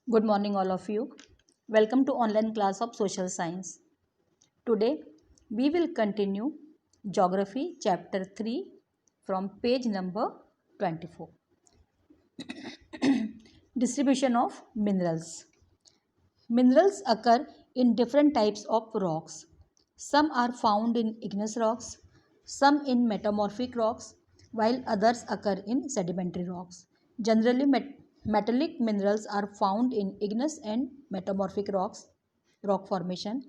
Good morning, all of you. Welcome to online class of social science. Today, we will continue Geography chapter 3 from page number 24. Distribution of minerals. Minerals occur in different types of rocks. Some are found in igneous rocks, some in metamorphic rocks, while others occur in sedimentary rocks. Generally, metallic minerals are found in igneous and metamorphic rock formation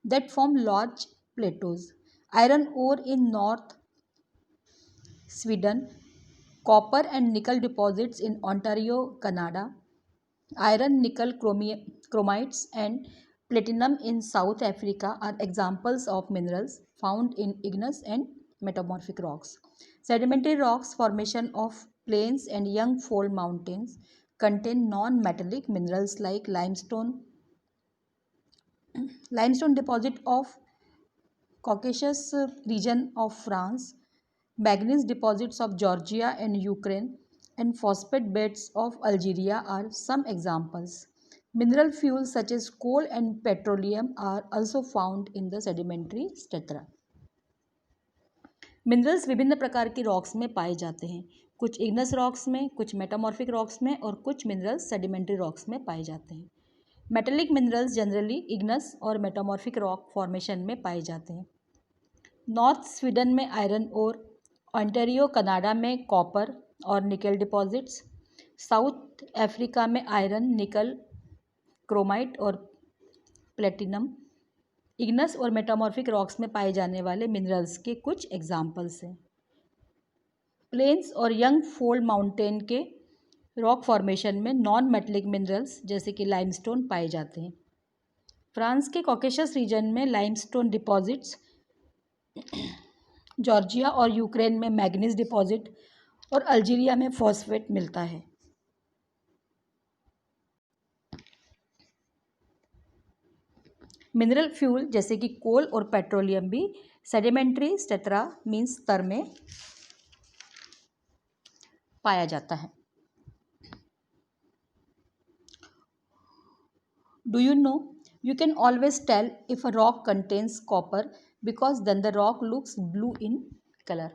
that form large plateaus. Iron ore in North Sweden, copper and nickel deposits in Ontario, Canada, iron, nickel, chromites, and platinum in South Africa are examples of minerals found in igneous and metamorphic rocks. Sedimentary rocks, formation of plains and young fold mountains, contain non-metallic minerals like limestone. Limestone deposit of Caucasus region of France, manganese deposits of Georgia and Ukraine, and phosphate beds of Algeria are some examples. Mineral fuels such as coal and petroleum are also found in the sedimentary strata. Minerals विभिन्न प्रकार की rocks में पाए जाते हैं, कुछ Ignis rocks में, कुछ मेटामॉर्फिक रॉक्स में और कुछ मिनरल्स सेडिमेंट्री रॉक्स में पाए जाते हैं. मेटेलिक मिनरल्स जनरली इग्नस और मेटामॉर्फिक रॉक फॉर्मेशन में पाए जाते हैं. नॉर्थ स्वीडन में आयरन ओर, ऑन्टेरियो कनाडा में कॉपर और निकल डिपॉजिट्स, साउथ अफ्रीका में आयरन, निकल, क्रोमाइट और प्लेटिनम इग्नस और मेटामॉर्फिक रॉक्स में पाए जाने वाले मिनरल्स के कुछ एग्जाम्पल्स हैं. प्लेन्स और यंग फोल्ड माउंटेन के रॉक फॉर्मेशन में नॉन मेटलिक मिनरल्स जैसे कि लाइमस्टोन पाए जाते हैं. फ्रांस के कॉकेशस रीजन में लाइमस्टोन डिपॉजिट्स, जॉर्जिया और यूक्रेन में मैग्नीज डिपॉजिट और अल्जीरिया में फॉस्फेट मिलता है. मिनरल फ्यूल जैसे कि कोल और पेट्रोलियम भी सेडिमेंट्री स्ट्रटा मीन्स स्तर में पाया जाता है. Do you know you can always tell if a rock contains copper because then the rock looks blue in colour.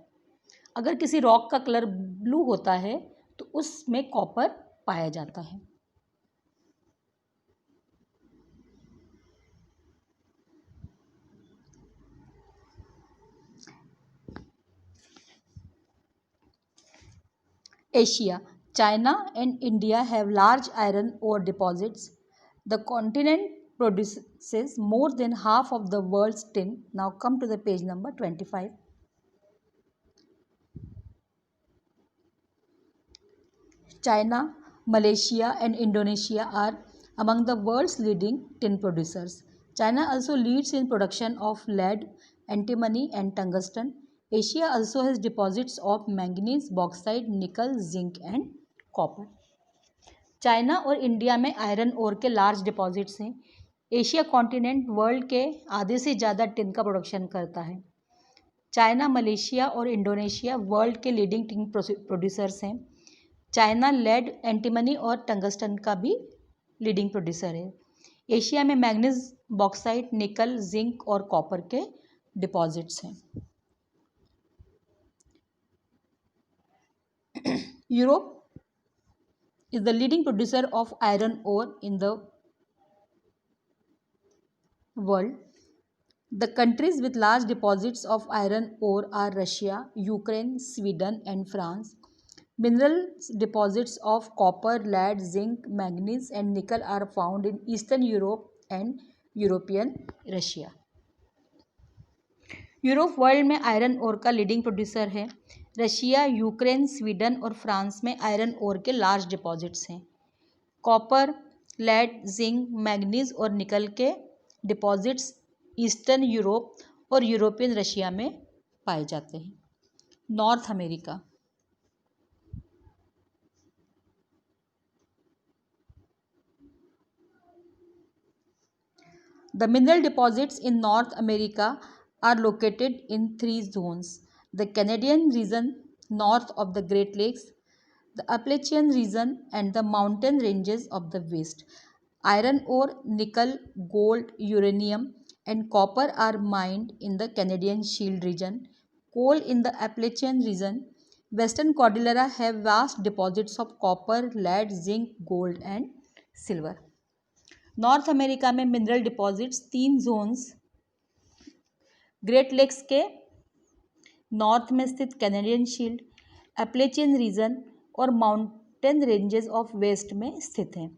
अगर किसी रॉक का कलर ब्लू होता है तो उसमें कॉपर पाया जाता है. Asia, China and India have large iron ore deposits. The continent produces more than half of the world's tin. Now come to the page number 25. China, Malaysia and Indonesia are among the world's leading tin producers. China also leads in production of lead, antimony and tungsten. Asia also has deposits of manganese, bauxite, nickel, zinc and copper. China और India में iron ore के large deposits हैं. Asia continent world के आधे से ज़्यादा tin का production करता है. चाइना, मलेशिया और इंडोनेशिया वर्ल्ड के लीडिंग टिन प्रोड्यूसर्स हैं. चाइना लेड, एंटीमनी और टंगस्टन का भी लीडिंग प्रोड्यूसर है. एशिया में मैग्नीज, बॉक्साइट, निकल, जिंक और कॉपर के डिपॉजिट्स हैं. Europe is the leading producer of iron ore in the world. The countries with large deposits of iron ore are Russia, Ukraine, Sweden and France. Mineral deposits of copper, lead, zinc, manganese and nickel are found in Eastern Europe and European Russia. Europe world में iron ore का leading producer है. Russia, Ukraine, Sweden और France में iron ore के large deposits हैं. Copper, lead, zinc, manganese और निकल के डिपॉजिट्स ईस्टर्न यूरोप और यूरोपियन रशिया में पाए जाते हैं. North America. The mineral deposits in North America are located in 3 zones. The Canadian region north of the Great Lakes, the Appalachian region and the mountain ranges of the West. Iron ore, nickel, gold, uranium, and copper are mined in the Canadian Shield region. Coal in the Appalachian region. Western Cordillera have vast deposits of copper, lead, zinc, gold, and silver. North America में mineral deposits 3 zones, Great Lakes के north में स्थित Canadian Shield, Appalachian region और mountain ranges of west में स्थित हैं।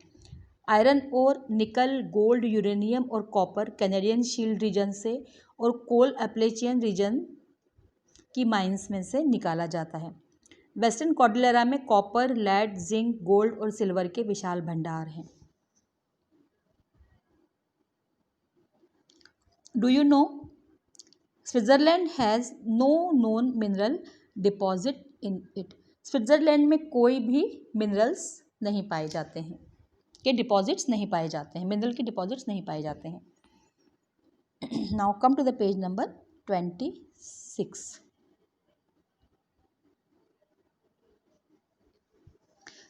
Iron ore, nickel, gold, uranium और copper Canadian Shield region से और कोल एप्लेचियन रीजन की माइंस में से निकाला जाता है। वेस्टर्न कॉर्डिलेरा में कॉपर, लेड, जिंक, गोल्ड और सिल्वर के विशाल भंडार हैं। Do you know Switzerland has no known mineral deposit in it. Switzerland में कोई भी मिनरल्स नहीं पाए जाते हैं, के डिपॉजिट्स नहीं पाए जाते हैं, मिनरल के डिपॉजिट्स नहीं पाए जाते हैं। Now come to the page number 26।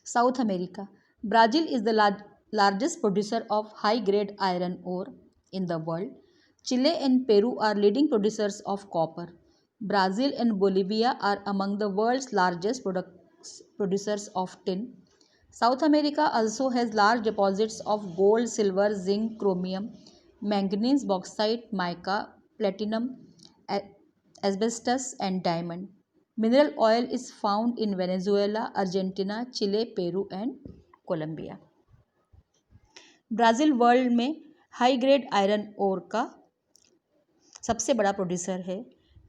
South America. Brazil is the largest producer of high-grade iron ore in the world. Chile and Peru are leading producers of copper. Brazil and Bolivia are among the world's largest producers of tin. South America also has large deposits of gold, silver, zinc, chromium, manganese, bauxite, mica, platinum, asbestos, and diamond. Mineral oil is found in Venezuela, Argentina, Chile, Peru and Colombia. Brazil world में high grade iron ore का सबसे बड़ा producer है।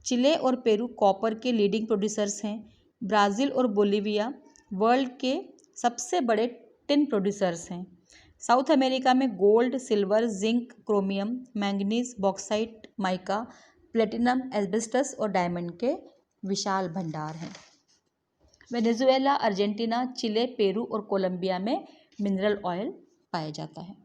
चिले और Peru copper के leading producers हैं। Brazil और Bolivia world के सबसे बड़े टिन प्रोड्यूसर्स हैं। साउथ अमेरिका में gold, silver, zinc, chromium, manganese, bauxite, mica, platinum, asbestos और डायमंड के विशाल भंडार हैं। वेनेजुएला, अर्जेंटीना, चिले, पेरू और कोलंबिया में मिनरल ऑयल पाया जाता है।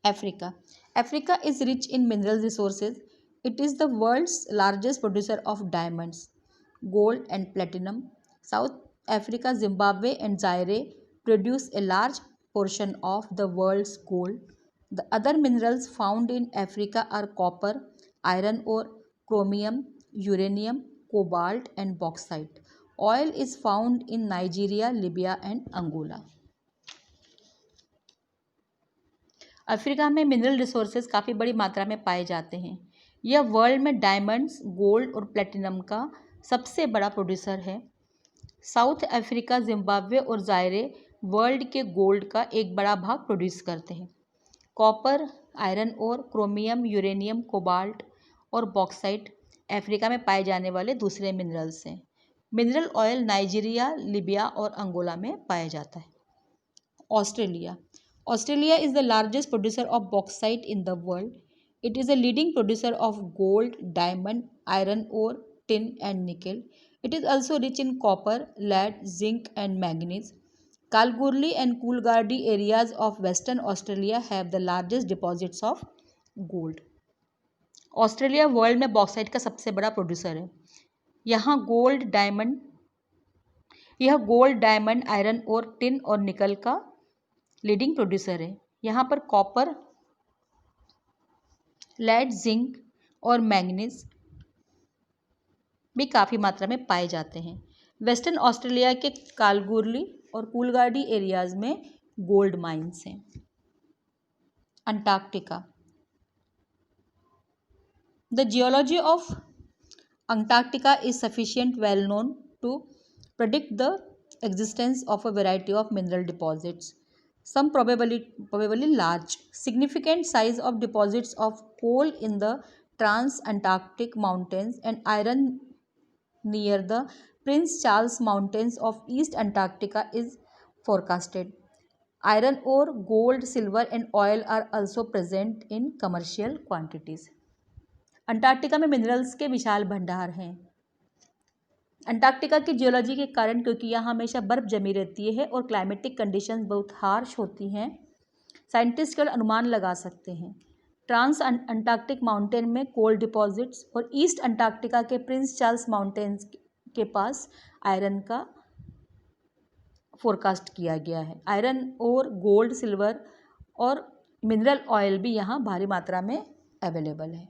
Africa. Africa is rich in mineral resources. It is the world's largest producer of diamonds, gold and platinum. South Africa, Zimbabwe and Zaire produce a large portion of the world's gold. The other minerals found in Africa are copper, iron ore, chromium, uranium, cobalt, and bauxite. Oil is found in Nigeria, Libya, and Angola. Africa में mineral resources काफ़ी बड़ी मात्रा में पाए जाते हैं। यह world में डायमंड्स, गोल्ड और प्लेटिनम का सबसे बड़ा प्रोड्यूसर है। साउथ अफ्रीका, जिम्बाब्वे और जायरे वर्ल्ड के गोल्ड का एक बड़ा भाग प्रोड्यूस करते हैं। Copper, iron ore, chromium, uranium, cobalt और बॉक्साइट अफ्रीका में पाए जाने वाले दूसरे मिनरल्स हैं। मिनरल ऑयल नाइजीरिया, लिबिया और अंगोला में पाया जाता है। Australia. Australia is the largest producer of bauxite in the world. It is a leading producer of gold, diamond, iron ore, tin and nickel. It is also rich in copper, lead, zinc and manganese. Kalgoorlie and Coolgardie areas of Western Australia have the largest deposits of gold. Australia world में bauxite का सबसे बड़ा producer है। यह gold, diamond, iron और tin और निकल का लीडिंग प्रोड्यूसर है। यहाँ पर कॉपर, लेड, जिंक और मैंगनीज भी काफ़ी मात्रा में पाए जाते हैं। वेस्टर्न ऑस्ट्रेलिया के कालगुरली और कूलगार्डी एरियाज में गोल्ड माइंस हैं। Antarctica. The geology of Antarctica is sufficient well known to predict the existence of a variety of mineral deposits, some probably large. Significant size of deposits of coal in the trans-Antarctic mountains and iron near the Prince Charles Mountains of East Antarctica is forecasted. Iron ore, gold, silver and oil are also present in commercial quantities. Antarctica में minerals के विशाल भंडार हैं। Antarctica की geology के कारण, क्योंकि यहाँ हमेशा बर्फ़ जमी रहती है और क्लाइमेटिक कंडीशंस बहुत हार्श होती हैं, साइंटिस्ट केवल अनुमान लगा सकते हैं। ट्रांस अंटार्कटिक माउंटेन में कोल डिपॉजिट्स और ईस्ट अंटार्कटिका के प्रिंस चार्ल्स माउंटेन्स के पास आयरन का फोरकास्ट किया गया है। आयरन और गोल्ड, सिल्वर और मिनरल ऑयल भी यहाँ भारी मात्रा में अवेलेबल है।